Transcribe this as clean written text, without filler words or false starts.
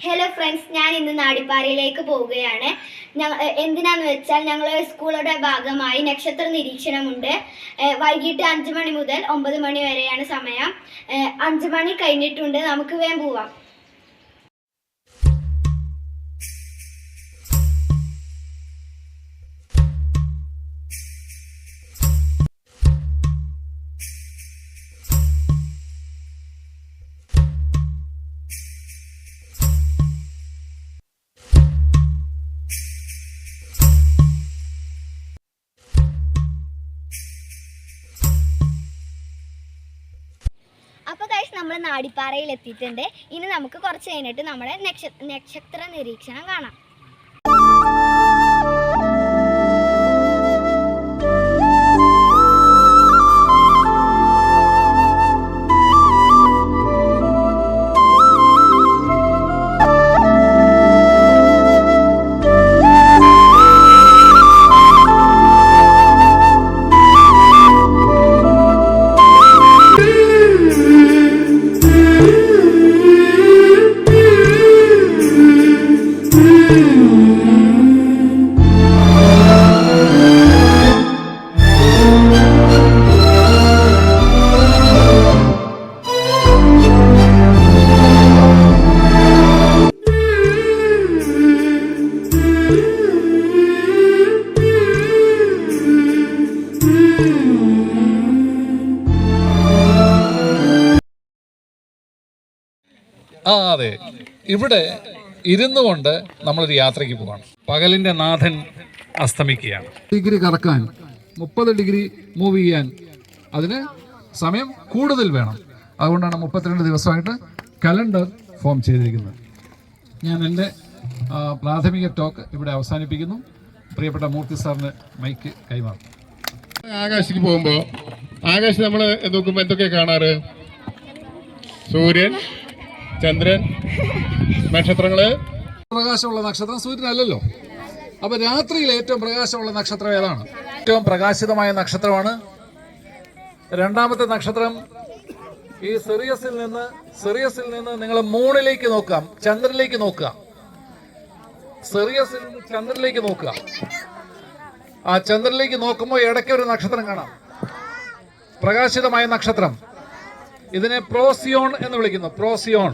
Hello friends, ഞാൻ ഇന്ന് നാടിപ്പാറയിലേക്ക് പോവുകയാണ്. എന്തിനാന്ന് വെച്ചാൽ ഞങ്ങൾ സ്കൂളുടെ ഭാഗമായി നക്ഷത്ര നിരീക്ഷണമുണ്ട്. വൈകിട്ട് 5 മണി മുതൽ 9 മണി വരെയാണ് സമയം. 5 മണി കഴിഞ്ഞിട്ടുണ്ട്, നമുക്ക് വേഗം പോവാം. അപ്പോൾ ഗൈസ്, നമ്മൾ നാടിപ്പാറയിൽ എത്തിയിട്ടുണ്ട്. ഇനി നമുക്ക് കുറച്ച് കഴിഞ്ഞിട്ട് നമ്മുടെ നക്ഷത്ര നിരീക്ഷണം കാണാം. അതെ, ഇവിടെ ഇരുന്നു കൊണ്ട് നമ്മളൊരു യാത്രയ്ക്ക് പോവാണ്. പകലിന്റെ നാഥൻ അസ്തമിക്കുകയാണ്. ഡിഗ്രി കറക്കാൻ 30 ഡിഗ്രി മൂവ് ചെയ്യാൻ അതിന് സമയം കൂടുതൽ വേണം. അതുകൊണ്ടാണ് 32 ദിവസമായിട്ട് കലണ്ടർ ഫോം ചെയ്തിരിക്കുന്നത്. ഞാൻ എൻ്റെ പ്രാഥമിക ടോക്ക് ഇവിടെ അവസാനിപ്പിക്കുന്നു. പ്രിയപ്പെട്ട മൂർത്തി സാറിന് മൈക്ക് കൈമാറും. ആകാശത്തേക്ക് പോകുമ്പോൾ ആകാശം നമ്മൾ നോക്കുമ്പോൾ എന്തൊക്കെ കാണാറ്? സൂര്യൻ, ചന്ദ്രൻ, നക്ഷത്രങ്ങള്. പ്രകാശമുള്ള നക്ഷത്രം സൂര്യനല്ലല്ലോ. അപ്പൊ രാത്രിയിൽ ഏറ്റവും പ്രകാശമുള്ള നക്ഷത്രം ഏതാണ്? ഏറ്റവും പ്രകാശിതമായ നക്ഷത്രമാണ്. രണ്ടാമത്തെ നക്ഷത്രം ഈ സിറിയസിൽ നിന്ന് നിങ്ങൾ മൂണിലേക്ക് നോക്കാം, ചന്ദ്രനിലേക്ക് നോക്കുക. സിറിയസിൽ നിന്ന് ചന്ദ്രനിലേക്ക് നോക്കുക. ആ ചന്ദ്രനിലേക്ക് നോക്കുമ്പോൾ ഇടയ്ക്ക് ഒരു നക്ഷത്രം കാണാം, പ്രകാശിതമായ നക്ഷത്രം. ഇതിനെ പ്രോസിയോൺ എന്ന് വിളിക്കുന്നു. പ്രോസിയോൺ.